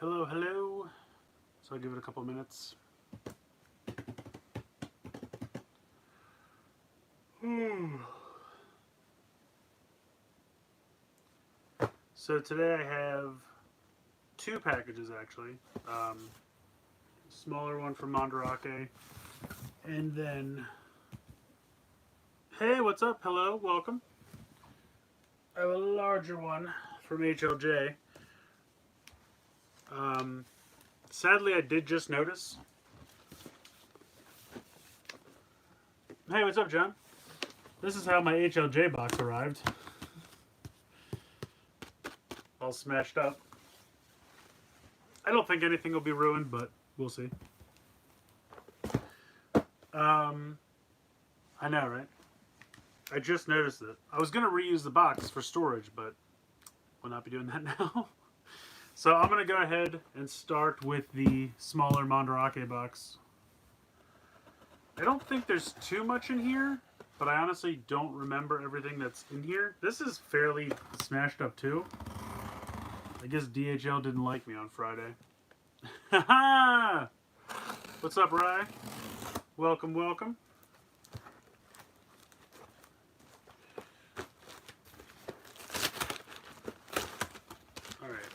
Hello, hello. So I'll give it a couple minutes. So today I have two packages actually. Smaller one from Mandarake, and then hey, what's up? Hello, welcome. I have a larger one from HLJ. Sadly, I did just notice. Hey, what's up, John? This is how my HLJ box arrived. All smashed up. I don't think anything will be ruined, but we'll see. I know, right? I just noticed it. I was going to reuse the box for storage, but we'll not be doing that now. So I'm going to go ahead and start with the smaller Mandarake box. I don't think there's too much in here, but I honestly don't remember everything that's in here. This is fairly smashed up too. I guess DHL didn't like me on Friday. Haha! What's up, Rye? Welcome, welcome. Alright.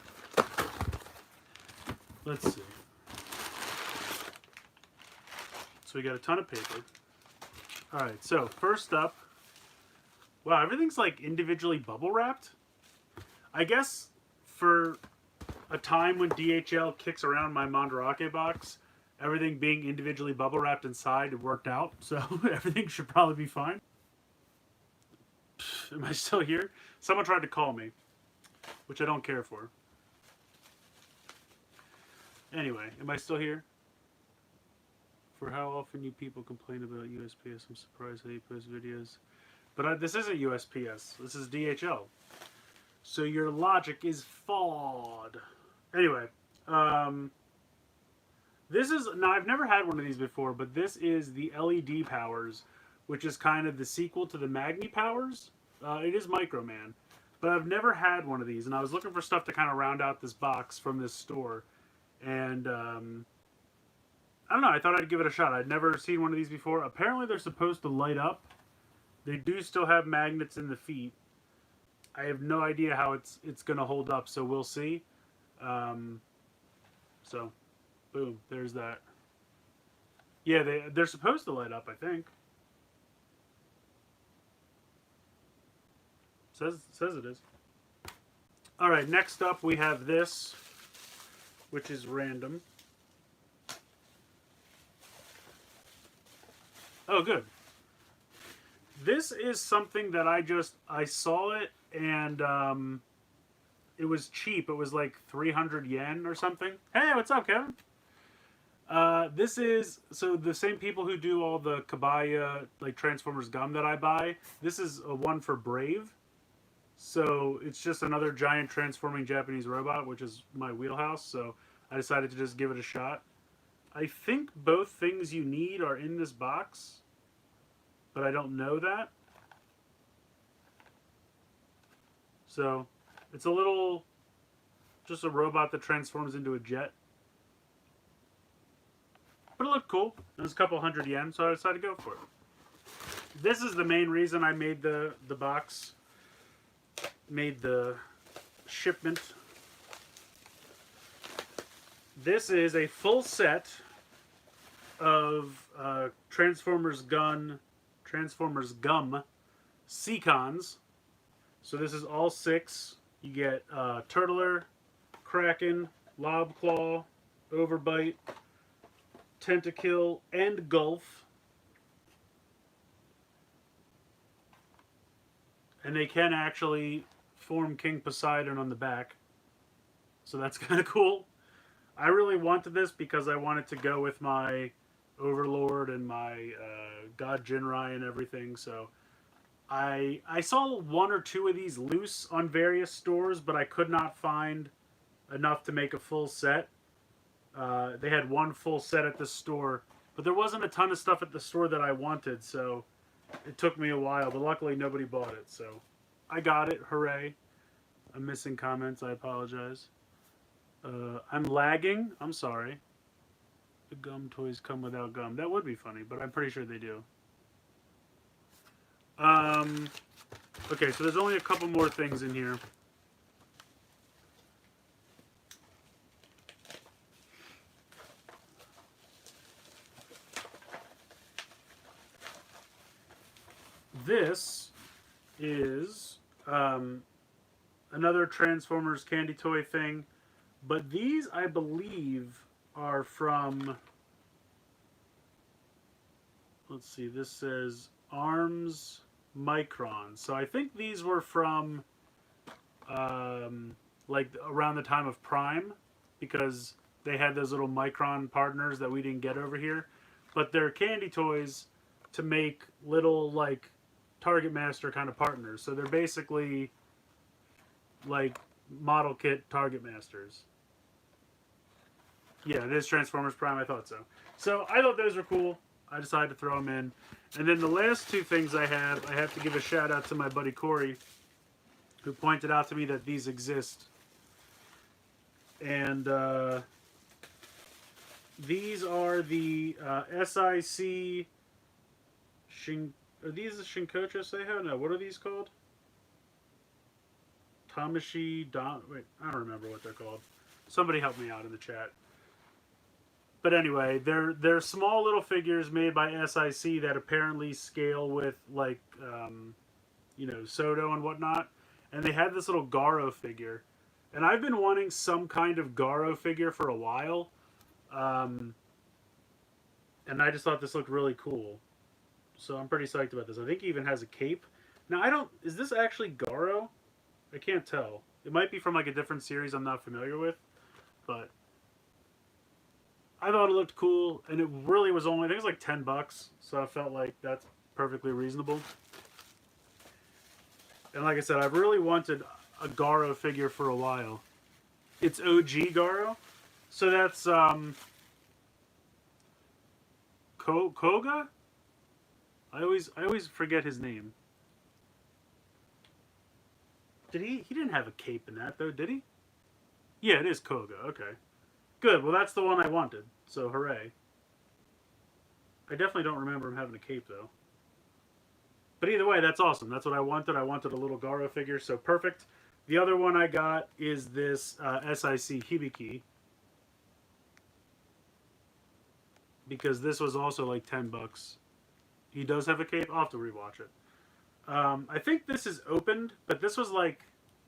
Let's see. So we got a ton of paper. Alright, so first up. Wow, everything's like individually bubble wrapped. I guess for a time when DHL kicks around my Mandarake box, everything being individually bubble wrapped inside, it worked out. So everything should probably be fine. Am I still here? Someone tried to call me, which I don't care for. Anyway, am I still here? For how often you people complain about USPS, I'm surprised how you post videos. But this isn't USPS. This is DHL. So your logic is flawed. Anyway, this is, now I've never had one of these before, but this is the LED Powers, which is kind of the sequel to the Magni Powers. It is Microman, but I've never had one of these, and I was looking for stuff to kind of round out this box from this store, and I don't know, I thought I'd give it a shot. I'd never seen one of these before. Apparently they're supposed to light up. They do still have magnets in the feet. I have no idea how it's going to hold up, so we'll see. So, boom, there's that. Yeah, they're supposed to light up, I think. Says it is. All right, next up we have this, which is random. Oh, good. This is something that I saw it, and it was cheap. It was like 300 yen or something. Hey, what's up, Kevin? This is, so the same people who do all the Kabaya, like Transformers gum that I buy, this is a one for Brave. So it's just another giant transforming Japanese robot, which is my wheelhouse, so I decided to just give it a shot. I think both things you need are in this box, but I don't know that. So it's a little, just a robot that transforms into a jet. But it looked cool. It was a couple hundred yen, so I decided to go for it. This is the main reason I made the box, made the shipment. This is a full set of Transformers Gum Seacons. So this is all 6. You get Turtler, Kraken, Lobclaw, Overbite, Tentakill, and Gulf. And they can actually form King Poseidon on the back. So that's kind of cool. I really wanted this because I wanted to go with my Overlord and my God Jinrai and everything. So I saw 1 or 2 of these loose on various stores, but I could not find enough to make a full set. They had 1 full set at the store, but there wasn't a ton of stuff at the store that I wanted, so it took me a while, but luckily nobody bought it, so I got it. Hooray. I'm missing comments. I apologize. I'm lagging. I'm sorry. The gum toys come without gum. That would be funny, but I'm pretty sure they do. Um, okay, so there's only a couple more things in here. This is another Transformers candy toy thing, but these, I believe, are from... Let's see, this says Arms Micron. So I think these were from like around the time of Prime, because they had those little Micron partners that we didn't get over here. But they're candy toys to make little like Target Master kind of partners. So they're basically like model kit Target Masters. Yeah, it is Transformers Prime. I thought so. So I thought those were cool. I decided to throw them in. And then the last two things I have to give a shout out to my buddy Corey, who pointed out to me that these exist. And these are the SIC are these the Shinkocho Seiho? No, what are these called? Tamashi Don. Wait, I don't remember what they're called. Somebody help me out in the chat. But anyway, they're small little figures made by SIC that apparently scale with like you know, Soto and whatnot. And they had this little Garo figure, and I've been wanting some kind of Garo figure for a while. And I just thought this looked really cool. So I'm pretty psyched about this. I think he even has a cape. Now, I don't... Is this actually Garo? I can't tell. It might be from like a different series I'm not familiar with. But I thought it looked cool. And it really was only... I think it was like $10. So I felt like that's perfectly reasonable. And like I said, I've really wanted a Garo figure for a while. It's OG Garo. So that's... Koga? I always forget his name. He didn't have a cape in that though, did he? Yeah, it is Koga. Okay. Good. Well, that's the one I wanted. So, hooray. I definitely don't remember him having a cape though. But either way, that's awesome. That's what I wanted. I wanted a little Garo figure, so perfect. The other one I got is this SIC Hibiki. Because this was also like $10. He does have a cape. I'll have to rewatch it. I think this is opened, but this was like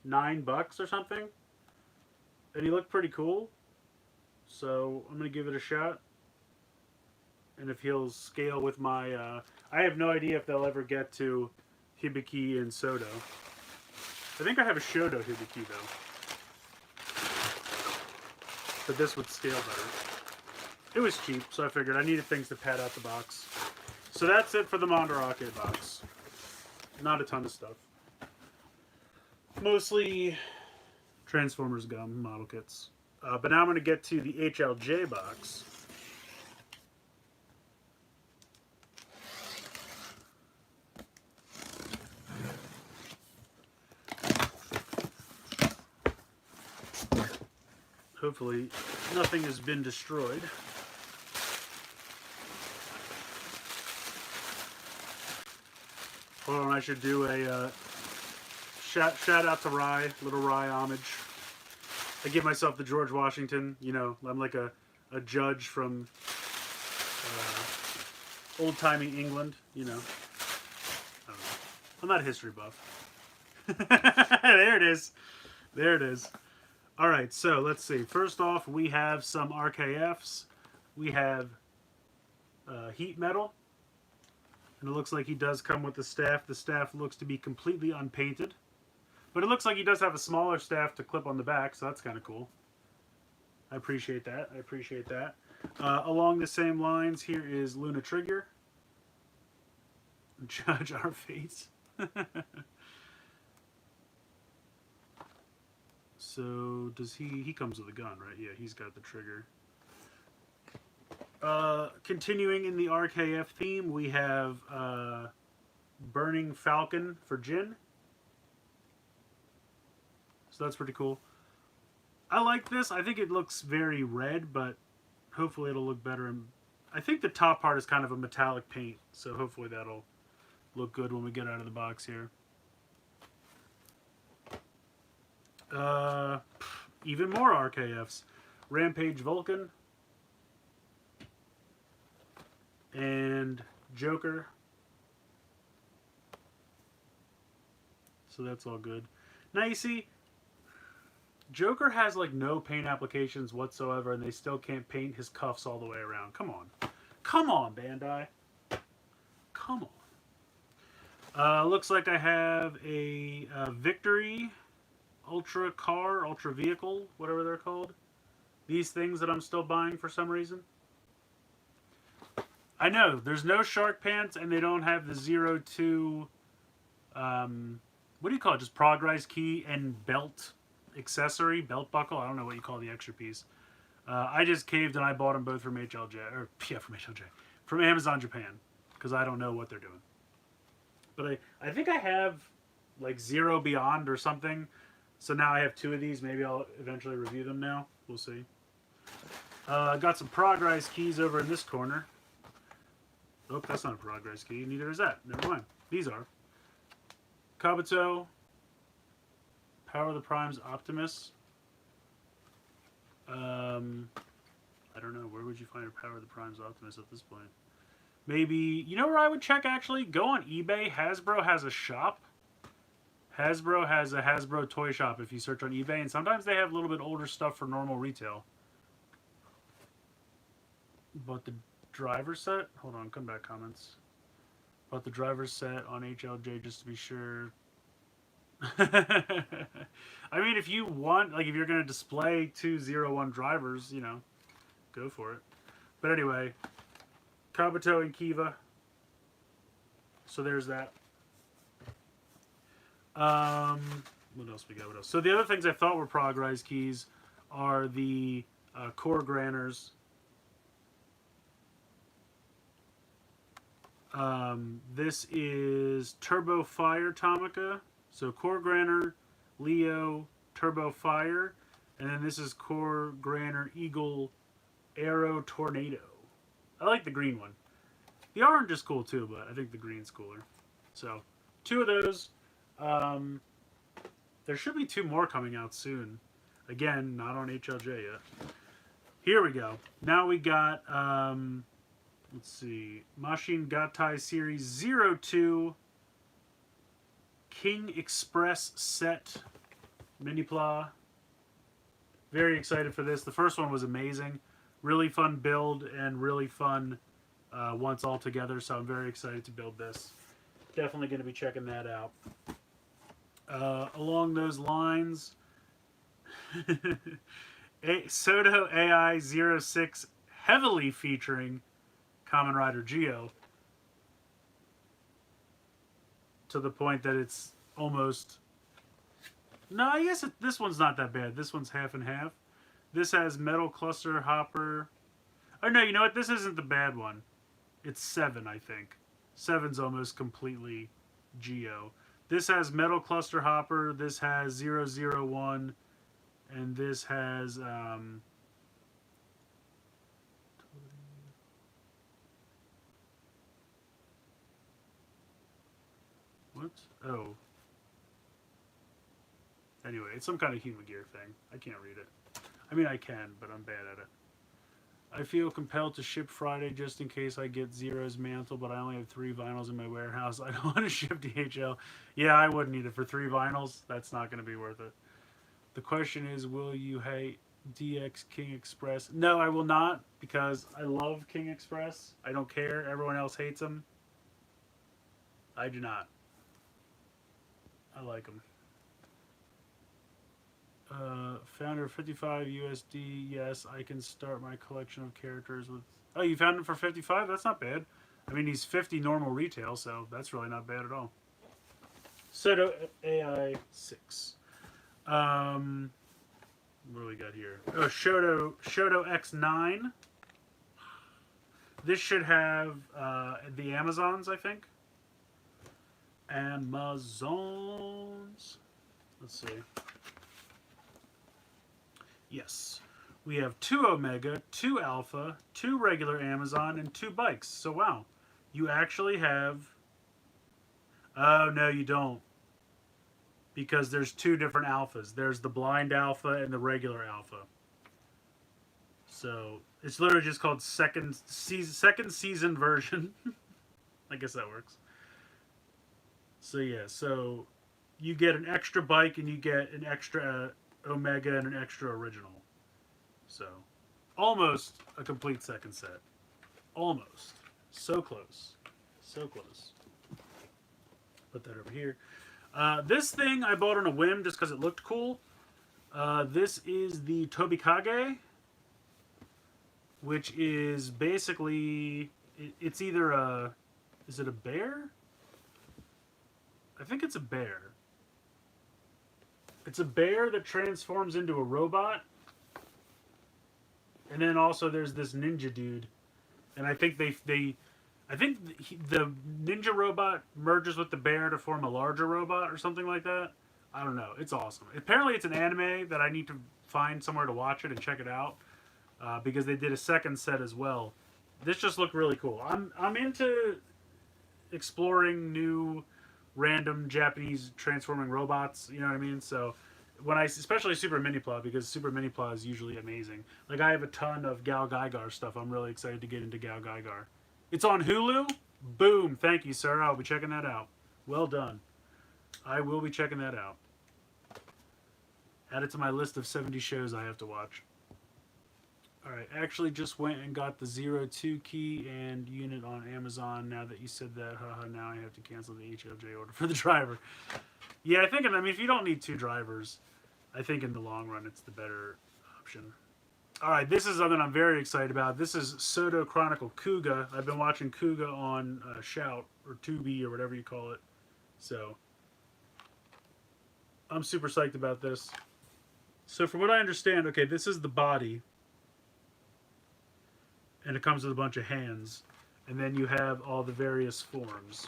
$9 or something. And he looked pretty cool. So I'm going to give it a shot. And if he'll scale with my... I have no idea if they'll ever get to Hibiki and Soto. I think I have a Shoto Hibiki though. But this would scale better. It was cheap, so I figured I needed things to pad out the box. So that's it for the Mandarake box. Not a ton of stuff. Mostly Transformers gum model kits. But now I'm going to get to the HLJ box. Hopefully nothing has been destroyed. Hold on, I should do a shout out to Rye, little Rye homage. I give myself the George Washington, you know, I'm like a judge from old-timey England, you know. I don't know. I'm not a history buff. There it is. There it is. All right, so let's see. First off, we have some RKFs. We have Heat Metal. And it looks like he does come with the staff. The staff looks to be completely unpainted. But it looks like he does have a smaller staff to clip on the back, so that's kind of cool. I appreciate that. I appreciate that. Along the same lines, here is Luna Trigger. Judge our fates. So, does he comes with a gun, right? Yeah, he's got the trigger. Continuing in the RKF theme, we have Burning Falcon for Jin. So that's pretty cool. I like this. I think it looks very red, but hopefully it'll look better. And I think the top part is kind of a metallic paint, so hopefully that'll look good when we get out of the box here. Even more RKFs. Rampage Vulcan. And Joker. So that's all good. Now you see, Joker has like no paint applications whatsoever, and they still can't paint his cuffs all the way around. Come on. Come on, Bandai. Come on. Looks like I have a Victory Ultra Car, Ultra Vehicle, whatever they're called. These things that I'm still buying for some reason. I know, there's no shark pants, and they don't have the 02, what do you call it? Just progress key and belt accessory, belt buckle. I don't know what you call the extra piece. I just caved and I bought them both from HLJ, or yeah, from HLJ, from Amazon Japan, because I don't know what they're doing. But I think I have like Zero Beyond or something. So now I have two of these. Maybe I'll eventually review them now. We'll see. I got some progress keys over in this corner. Oh, that's not a progress key. Neither is that. Never mind. These are. Kabuto. Power of the Primes Optimus. I don't know. Where would you find a Power of the Primes Optimus at this point? Maybe, you know where I would check actually? Go on eBay. Hasbro has a shop. Hasbro has a Hasbro toy shop if you search on eBay. And sometimes they have a little bit older stuff for normal retail. But the driver set? Hold on, come back comments. Bought the driver set on HLJ just to be sure. I mean, if you want, like, if you're going to display 201 drivers, you know, go for it. But anyway, Kabuto and Kiva. So there's that. What else we got? What else? So the other things I thought were progress keys are the core granners. This is Turbo Fire Tomica. So Core Granner, Leo, Turbo Fire. And then this is Core Granner Eagle Aero Tornado. I like the green one. The orange is cool too, but I think the green's cooler. So, two of those. There should be two more coming out soon. Again, not on HLJ yet. Here we go. Now we got, let's see, Machine Gatai Series 02 King Express Set Mini-Pla. Very excited for this. The first one was amazing. Really fun build and really fun once all together, so I'm very excited to build this. Definitely going to be checking that out. Along those lines, Soto AI 06 heavily featuring Kamen Rider Geo, to the point that it's almost... No, I guess this one's not that bad. This one's half and half. This has Metal Cluster Hopper. Oh, no, you know what? This isn't the bad one. It's 7, I think. 7's almost completely Geo. This has Metal Cluster Hopper. This has 001. And this has... what? Oh. Anyway, it's some kind of Human Gear thing. I can't read it. I mean, I can, but I'm bad at it. I feel compelled to ship Friday just in case I get Zero's mantle, but I only have 3 vinyls in my warehouse. I don't want to ship DHL. Yeah, I wouldn't either. For 3 vinyls, that's not going to be worth it. The question is, will you hate DX King Express? No, I will not, because I love King Express. I don't care. Everyone else hates them. I do not. I like them. Founder 55 USD. Yes, I can start my collection of characters with... Oh, you found him for 55? That's not bad. I mean, he's 50 normal retail, so that's really not bad at all. Soto AI 6. What do we got here? Oh, Shoto X9. This should have the Amazons, I think. Amazons. Let's see. Yes. We have 2 Omega, 2 Alpha, 2 regular Amazon, and 2 bikes. So, wow. You actually have... Oh, no, you don't. Because there's 2 different Alphas. There's the blind Alpha and the regular Alpha. So, it's literally just called second season version. I guess that works. So, yeah. So, you get an extra bike and you get an extra Omega and an extra original. So, almost a complete second set. Almost. So close. So close. Put that over here. This thing I bought on a whim just because it looked cool. This is the Tobikage, which is basically... It's either a... Is it a bear? I think it's a bear. It's a bear that transforms into a robot. And then also there's this ninja dude, and I think the ninja robot merges with the bear to form a larger robot or something like that. I don't know. It's awesome. Apparently, it's an anime that I need to find somewhere to watch it and check it out because they did a second set as well. This just looked really cool. I'm into exploring new random Japanese transforming robots. You know what I mean? So when especially Super Mini-Pla, because Super Mini-Pla is usually amazing. Like, I have a ton of Gal Gaigar stuff. I'm really excited to get into Gal Gaigar. It's on Hulu? Boom. Thank you, sir. I'll be checking that out. Well done. I will be checking that out. Add it to my list of 70 shows I have to watch. Alright, actually just went and got the 02 key and unit on Amazon. Now that you said that, haha, now I have to cancel the HLJ order for the driver. Yeah, I mean, if you don't need 2 drivers, I think in the long run it's the better option. Alright, this is something I'm very excited about. This is Soto Chronicle Kuga. I've been watching Kuga on Shout, or Tubi, or whatever you call it. So, I'm super psyched about this. So from what I understand, okay, this is the body. And it comes with a bunch of hands. And then you have all the various forms.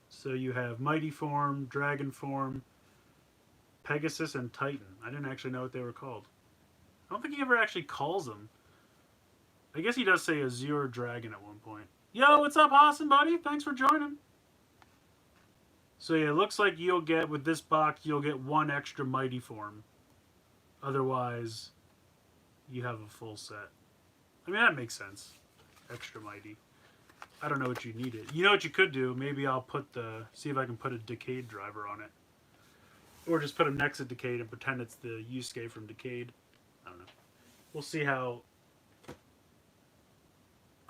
So you have Mighty Form, Dragon Form, Pegasus, and Titan. I didn't actually know what they were called. I don't think he ever actually calls them. I guess he does say Azure Dragon at one point. Yo, what's up, Austin, buddy? Thanks for joining. So yeah, it looks like you'll get, with this box, you'll get 1 extra Mighty Form. Otherwise, you have a full set. I mean, that makes sense. Extra Mighty. I don't know what you need it. You know what you could do? Maybe I'll put see if I can put a Decade driver on it. Or just put him next to Decade and pretend it's the Yusuke from Decade. I don't know. We'll see how...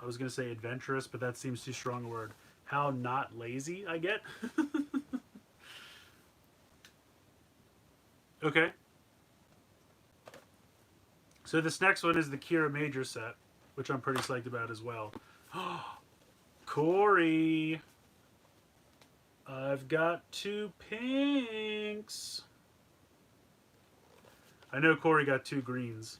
I was going to say adventurous, but that seems too strong a word. How not lazy I get. Okay. So this next one is the Kira Major set, which I'm pretty psyched about as well. Corey! I've got 2 pinks. I know Corey got 2 greens.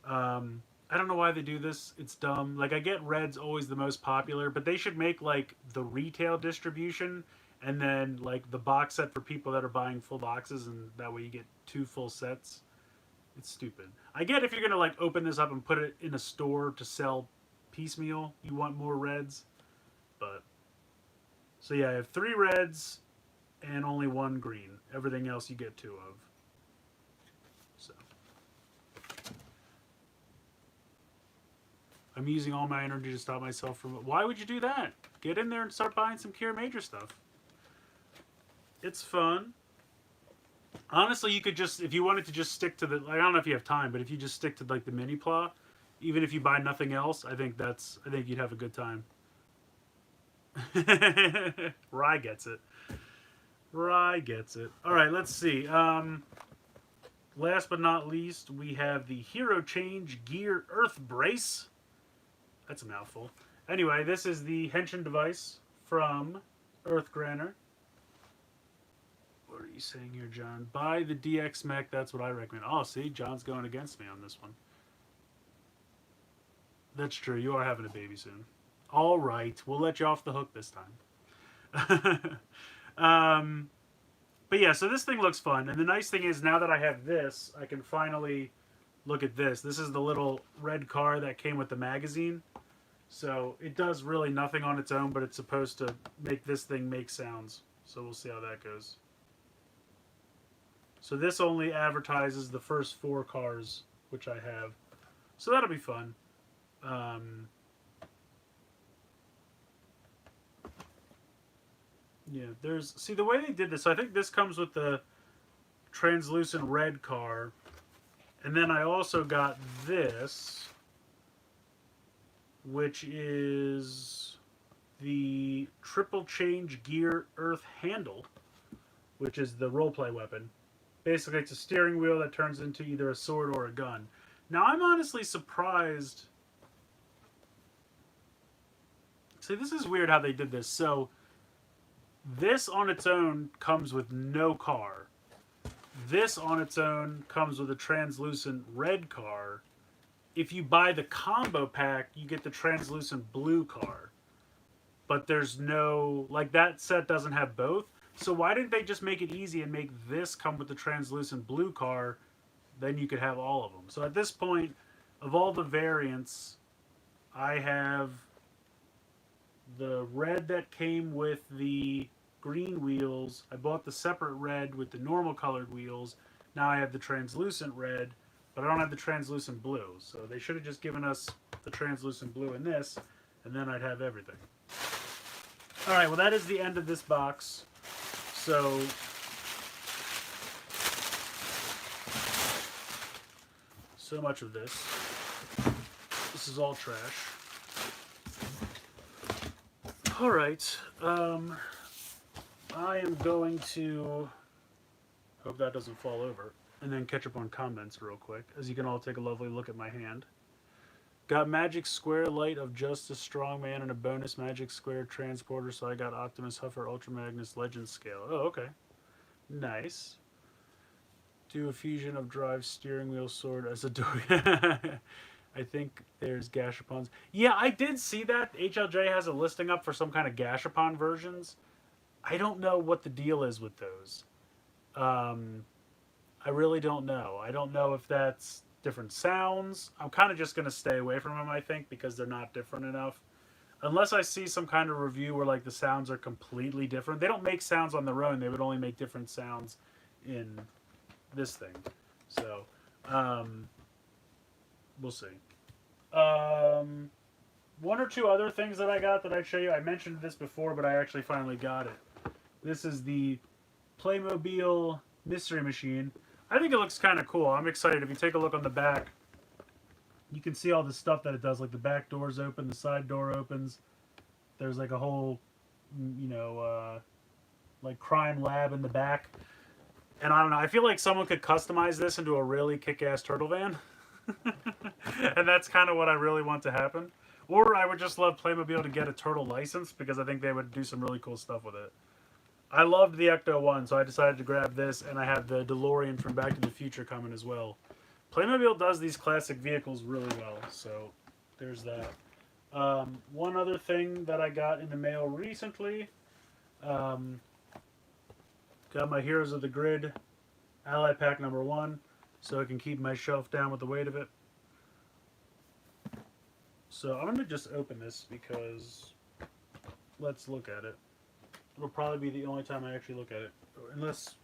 I don't know why they do this. It's dumb. Like, I get red's always the most popular, but they should make, like, the retail distribution and then, like, the box set for people that are buying full boxes, and that way you get 2 full sets. It's stupid. I get if you're going to, like, open this up and put it in a store to sell piecemeal, you want more reds. But, so yeah, I have 3 reds and only 1 green. Everything else you get 2 of. So. I'm using all my energy to stop myself from... Why would you do that? Get in there and start buying some Kira Major stuff. It's fun. Honestly, you could just... If you wanted to just stick to the... I don't know if you have time, but if you just stick to, like, the Mini-Pla, even if you buy nothing else, I think you'd have a good time. Rye gets it. Rye gets it. Alright, let's see. Last but not least, we have the Hero Change Gear Earth Brace. That's a mouthful. Anyway, this is the Henshin device from Earth Granner. What are you saying here, John? Buy the DX mech, that's what I recommend. Oh, see, John's going against me on this one. That's true, you are having a baby soon. Alright, we'll let you off the hook this time. But yeah, so this thing looks fun. And the nice thing is now that I have this, I can finally look at this. This is the little red car that came with the magazine. So it does really nothing on its own, but it's supposed to make this thing make sounds. So we'll see how that goes. So this only advertises the first 4 cars, which I have. So that'll be fun. Yeah, see the way they did this. I think this comes with the translucent red car, and then I also got this, which is the triple change gear earth handle, which is the roleplay weapon. Basically, it's a steering wheel that turns into either a sword or a gun. Now, I'm honestly surprised. See, this is weird how they did this. So, this on its own comes with no car. This on its own comes with a translucent red car. If you buy the combo pack, you get the translucent blue car. But there's no, like, that set doesn't have both. So why didn't they just make it easy and make this come with the translucent blue car? Then you could have all of them. So at this point, of all the variants, I have the red that came with the green wheels. I bought the separate red with the normal colored wheels. Now I have the translucent red, but I don't have the translucent blue. So they should have just given us the translucent blue in this, and then I'd have everything. Alright, well that is the end of this box. So much of this. This is all trash. Alright, I am going to hope that doesn't fall over, and then catch up on comments real quick, as you can all take a lovely look at my hand. Got Magic Square Light of Justice Strongman and a bonus Magic Square Transporter, so I got Optimus Huffer Ultra Magnus Legend Scale. Oh, okay. Nice. Do a fusion of drive steering wheel sword as a door. I think there's Gashapons. Yeah, I did see that. HLJ has a listing up for some kind of Gashapon versions. I don't know what the deal is with those. I really don't know. I don't know if that's different sounds. I'm kind of just going to stay away from them, I think, because they're not different enough. Unless I see some kind of review where like the sounds are completely different. They don't make sounds on their own. They would only make different sounds in this thing. So, we'll see. One or two other things that I got that I'd show you. I mentioned this before, but I actually finally got it. This is the Playmobil Mystery Machine. I think it looks kind of cool. I'm excited. If you take a look on the back, you can see all the stuff that it does. Like the back door's open, the side door opens. There's like a whole, like crime lab in the back. And I don't know. I feel like someone could customize this into a really kick-ass turtle van. And that's kind of what I really want to happen. Or I would just love Playmobil to get a turtle license, because I think they would do some really cool stuff with it. I loved the Ecto-1, so I decided to grab this, and I have the DeLorean from Back to the Future coming as well. Playmobil does these classic vehicles really well, so there's that. One other thing that I got in the mail recently, got my Heroes of the Grid Ally Pack number 1, so I can keep my shelf down with the weight of it. So I'm going to just open this because let's look at it. It'll probably be the only time I actually look at it. Unless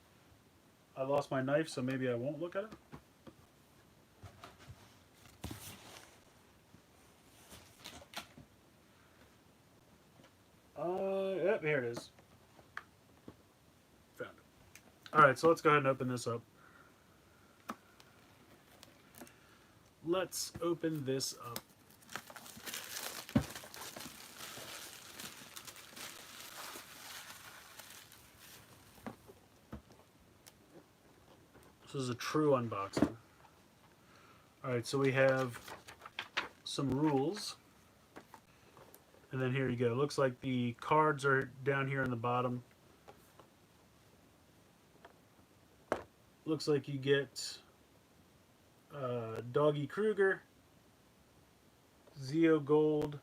I lost my knife, so maybe I won't look at it. Yep, here it is. Found it. Alright, so let's go ahead and open this up. Let's open this up. This is a true unboxing. Alright, so we have some rules. And then here you go. Looks like the cards are down here in the bottom. Looks like you get Doggy Kruger, Zeo Gold,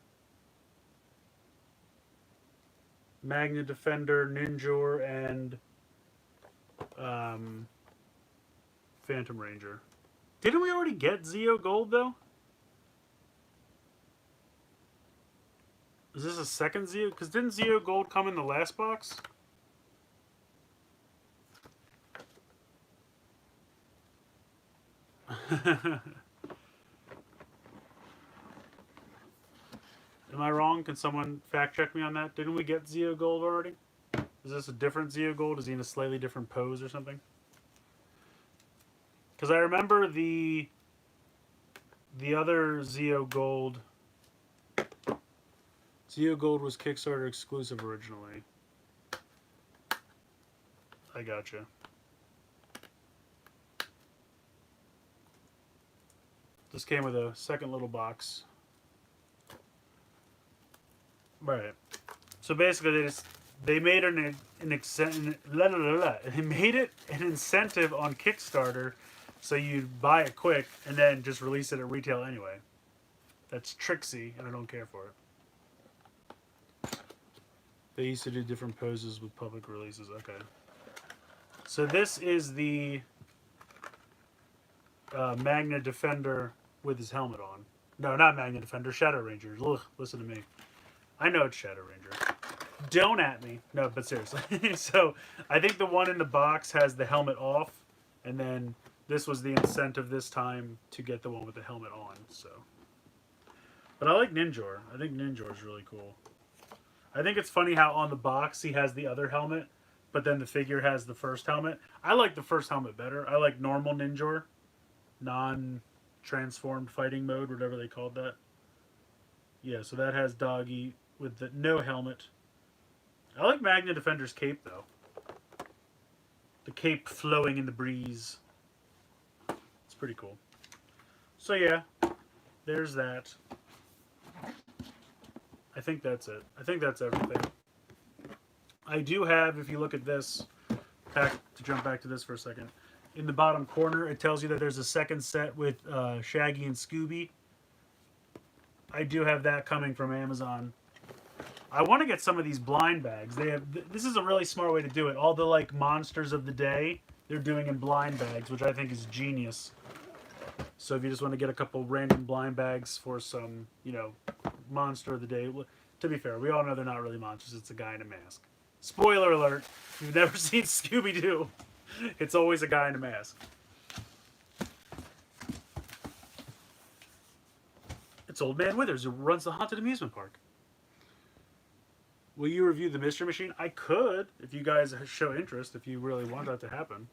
Magna Defender, Ninjor, and Phantom Ranger. Didn't we already get Zeo Gold though? Is this a second Zeo? Because didn't Zeo Gold come in the last box? Am I wrong? Can someone fact check me on that? Didn't we get Zeo Gold already? Is this a different Zeo Gold? Is he in a slightly different pose or something? Because I remember the other Zeo Gold. Zeo Gold was Kickstarter exclusive originally. I gotcha. This came with a second little box. Right. So basically, they made an incentive on Kickstarter, so you buy it quick and then just release it at retail anyway. That's tricksy, and I don't care for it. They used to do different poses with public releases. Okay. So this is the Magna Defender with his helmet on. No, not Magna Defender. Shadow Ranger. Ugh, listen to me. I know it's Shadow Ranger. Don't at me. No, but seriously. So I think the one in the box has the helmet off, and then this was the incentive this time to get the one with the helmet on. So, but I like Ninjor. I think Ninjor is really cool. I think it's funny how on the box he has the other helmet, but then the figure has the first helmet. I like the first helmet better. I like normal Ninjor, non-transformed fighting mode, whatever they called that. Yeah, so that has Doggy with the no helmet. I like Magna Defender's cape though. The cape flowing in the breeze. It's pretty cool. So yeah, there's that. I think that's it. I think that's everything. I do have, if you look at this, to jump back to this for a second, in the bottom corner it tells you that there's a second set with Shaggy and Scooby. I do have that coming from Amazon. I want to get some of these blind bags. They have. This is a really smart way to do it. All the like monsters of the day, they're doing in blind bags, which I think is genius. So if you just want to get a couple random blind bags for some, monster of the day. To be fair, we all know they're not really monsters. It's a guy in a mask. Spoiler alert: if you've never seen Scooby-Doo, it's always a guy in a mask. It's Old Man Withers who runs the haunted amusement park. Will you review the Mystery Machine? I could, if you guys show interest, if you really want that to happen.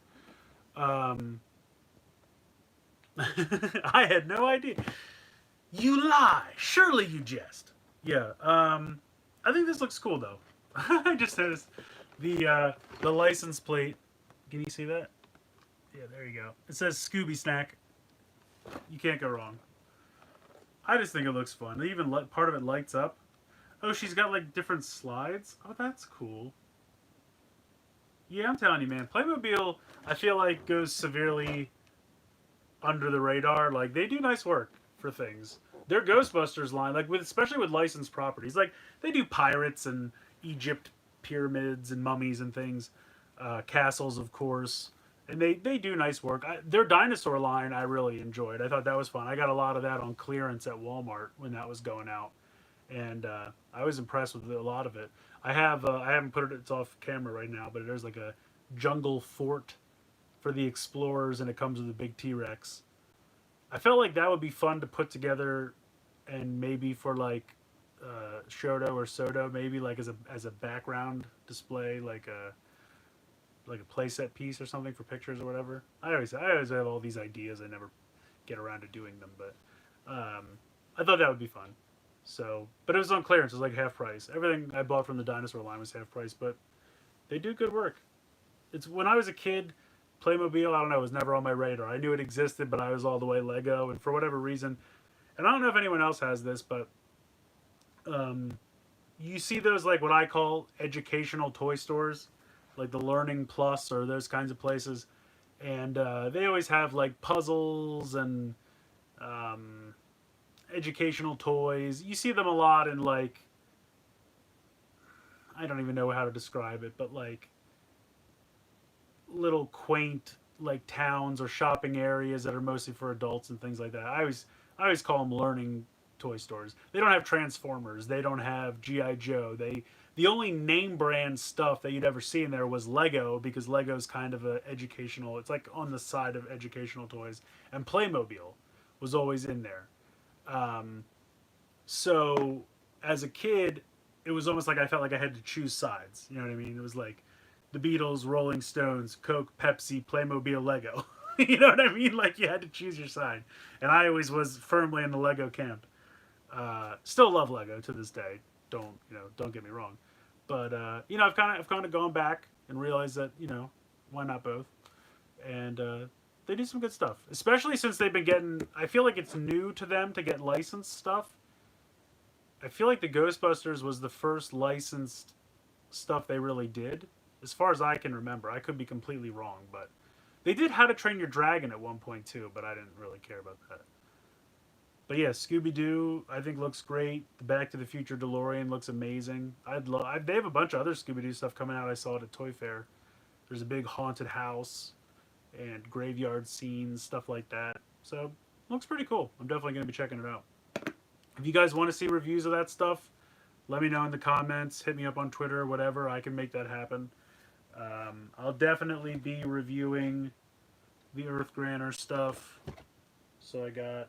I had no idea. You lie. Surely you jest. Yeah. I think this looks cool, though. I just noticed the license plate. Can you see that? Yeah, there you go. It says Scooby Snack. You can't go wrong. I just think it looks fun. Even part of it lights up. Oh, she's got like different slides. Oh, that's cool. Yeah, I'm telling you, man. Playmobil, I feel like goes severely under the radar. Like they do nice work for things. Their Ghostbusters line, like especially with licensed properties, like they do pirates and Egypt pyramids and mummies and things, castles, of course. And they do nice work. Their dinosaur line I really enjoyed. I thought that was fun. I got a lot of that on clearance at Walmart when that was going out. And I was impressed with a lot of it. I haven't put it, it's off camera right now, but there's like a jungle fort for the explorers and it comes with a big T-Rex. I felt like that would be fun to put together and maybe for like Shoto or Soto, maybe like as a background display, like a playset piece or something for pictures or whatever. I always have all these ideas. I never get around to doing them, but I thought that would be fun. So, but it was on clearance. It was like half price. Everything I bought from the dinosaur line was half price, but they do good work. It's when I was a kid, Playmobil, I don't know, was never on my radar. I knew it existed, but I was all the way Lego, and for whatever reason, and I don't know if anyone else has this, but you see those like what I call educational toy stores, like the Learning Plus or those kinds of places, and they always have like puzzles and educational toys. You see them a lot in like, I don't even know how to describe it, but like little quaint like towns or shopping areas that are mostly for adults and things like that. I always call them learning toy stores. They don't have Transformers. They don't have GI Joe. The only name brand stuff that you'd ever see in there was Lego, because Lego's kind of a educational. It's like on the side of educational toys, and Playmobil was always in there. Um, so as a kid, it was almost like I felt like I had to choose sides. You know what I mean? It was like the Beatles, Rolling Stones, Coke, Pepsi, Playmobil, Lego. You know what I mean? Like you had to choose your side, and I always was firmly in the Lego camp. Still love Lego to this day. Don't get me wrong, but I've kind of gone back and realized that why not both, and they do some good stuff, especially since they've been getting. I feel like it's new to them to get licensed stuff. I feel like the Ghostbusters was the first licensed stuff they really did, as far as I can remember. I could be completely wrong, but they did How to Train Your Dragon at one point too, but I didn't really care about that. But yeah, Scooby Doo I think looks great. The Back to the Future DeLorean looks amazing. They have a bunch of other Scooby Doo stuff coming out. I saw it at Toy Fair. There's a big haunted house and graveyard scenes, stuff like that. So looks pretty cool. I'm definitely going to be checking it out. If you guys want to see reviews of that stuff, let me know in the comments. Hit me up on Twitter or whatever. I can make that happen. I'll definitely be reviewing the Earth Granner stuff. So I got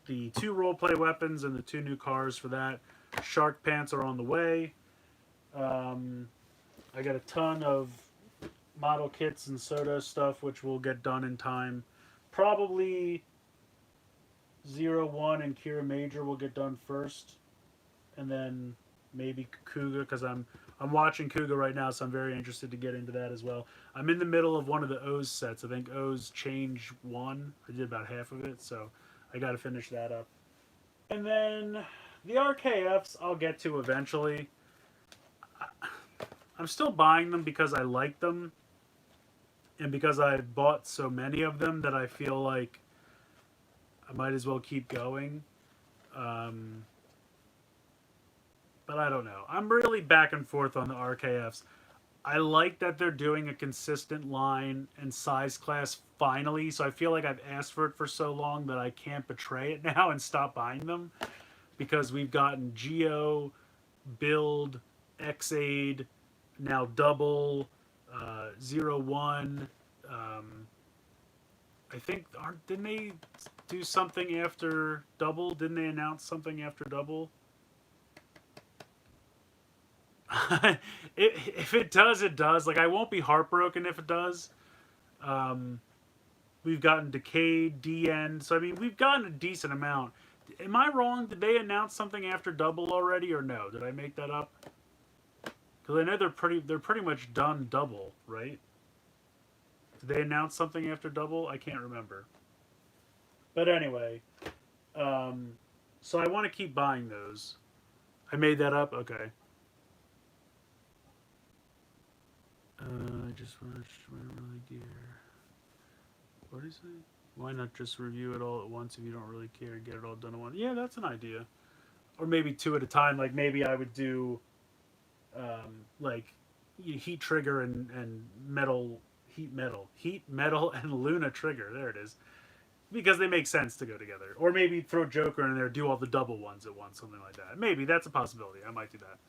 the 2 roleplay weapons and the 2 new cars for that. Shark Pants are on the way. I got a ton of model kits and soda stuff, which will get done in time. Probably 01 and Kira Major will get done first, and then maybe Kuga, because I'm watching Kuga right now, so I'm very interested to get into that as well. I'm in the middle of one of the O's sets. I think O's Change 1. I did about half of it, so I got to finish that up. And then the RKFs I'll get to eventually. I'm still buying them because I like them, and because I bought so many of them that I feel like I might as well keep going. But I don't know. I'm really back and forth on the RKFs. I like that they're doing a consistent line and size class finally, so I feel like I've asked for it for so long that I can't betray it now and stop buying them, because we've gotten Geo, Build, X-Aid, now Double, 01. I think didn't they do something after Double? Didn't they announce something after Double? If it does, it does. Like I won't be heartbroken if it does. Um, we've gotten Decade, DN. So I mean, we've gotten a decent amount. Am I wrong? Did they announce something after Double already, or no? Did I make that up? Because I know they're pretty much done Double, right? Did they announce something after Double? I can't remember. But anyway, so I want to keep buying those. I made that up. Okay. I just watched Really Gear. What is it? Why not just review it all at once if you don't really care? Get it all done at once. Yeah, that's an idea. Or maybe 2 at a time. Like maybe I would do, like, Heat Trigger and Heat Metal and Luna Trigger. There it is. Because they make sense to go together. Or maybe throw Joker in there, do all the double ones at once, something like that. Maybe that's a possibility. I might do that.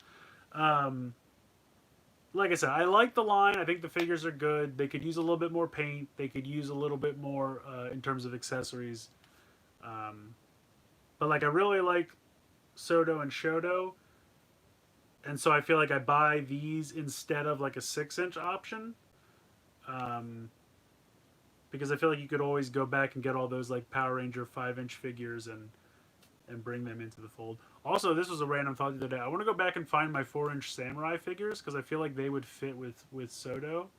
Like I said, I like the line. I think the figures are good. They could use a little bit more paint. They could use a little bit more in terms of accessories. But like I really like Soto and Shoto, and so I feel like I buy these instead of like a 6-inch option. Because I feel like you could always go back and get all those like Power Ranger 5-inch figures and bring them into the fold. Also, this was a random thought the other day. I want to go back and find my 4-inch Samurai figures because I feel like they would fit with Soto.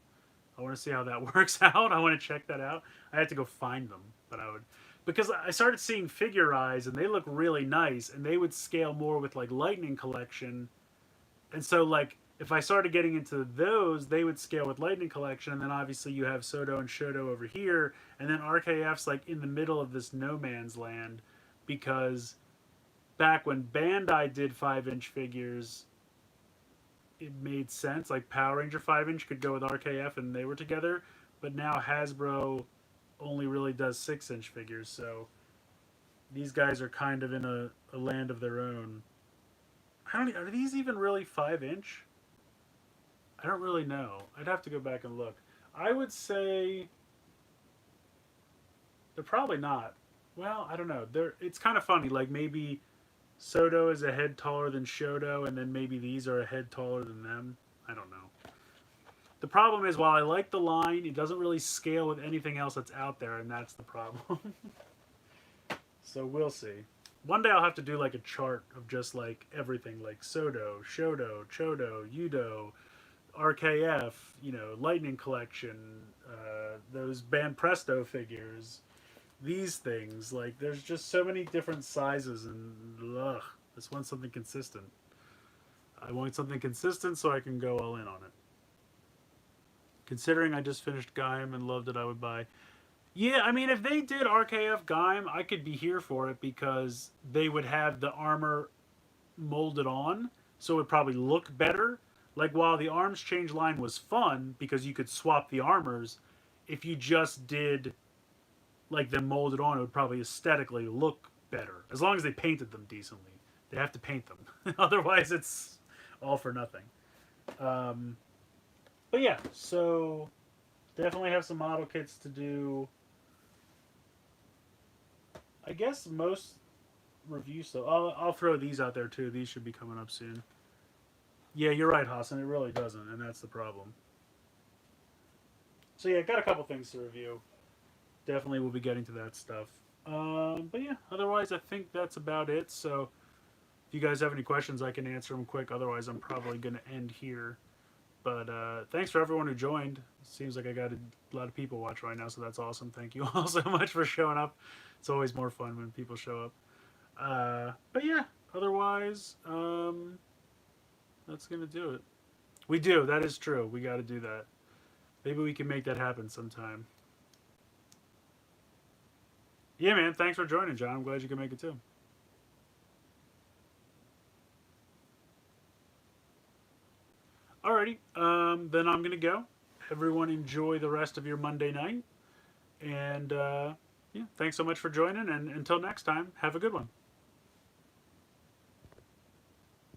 I want to see how that works out. I want to check that out. I had to go find them, but I would, because I started seeing Figure Eyes and they look really nice, and they would scale more with like Lightning Collection, and so like if I started getting into those, they would scale with Lightning Collection, and then obviously you have Soto and Shoto over here, and then RKF's like in the middle of this no man's land, because back when Bandai did 5-inch figures, it made sense. Like Power Ranger 5-inch could go with RKF and they were together, but now Hasbro only really does 6-inch figures, so these guys are kind of in a land of their own. I don't. Are these even really 5-inch? I don't really know. I'd have to go back and look. I would say they're probably not. Well, I don't know. They're. It's kind of funny. Like maybe Soto is a head taller than Shoto, and then maybe these are a head taller than them. I don't know. The problem is, while I like the line, it doesn't really scale with anything else that's out there, and that's the problem. So we'll see. One day I'll have to do like a chart of just like everything, like Soto, Shoto, Choto, Yudo, RKF, Lightning Collection, those Band Presto figures, these things. Like, there's just so many different sizes, and ugh, I just want something consistent. I want something consistent so I can go all in on it. Considering I just finished Gaim and loved it, I would buy. Yeah, I mean, if they did RKF Gaim, I could be here for it because they would have the armor molded on, so it would probably look better. Like, while the Arms Change line was fun because you could swap the armors, if you just did like them molded on, it would probably aesthetically look better. As long as they painted them decently. They have to paint them. Otherwise, it's all for nothing. Um, but yeah, so definitely have some model kits to do. I guess most review stuff. I'll throw these out there too. These should be coming up soon. Yeah, you're right, Hassan. It really doesn't, and that's the problem. So yeah, got a couple things to review. Definitely we'll be getting to that stuff. But yeah, otherwise I think that's about it. So if you guys have any questions, I can answer them quick. Otherwise, I'm probably going to end here. But thanks for everyone who joined. Seems like I got a lot of people watch right now, so that's awesome. Thank you all so much for showing up. It's always more fun when people show up. But yeah, otherwise, that's going to do it. We do. That is true. We got to do that. Maybe we can make that happen sometime. Yeah, man. Thanks for joining, John. I'm glad you could make it too. Alrighty. Then I'm going to go. Everyone enjoy the rest of your Monday night. And yeah, thanks so much for joining. And until next time, have a good one.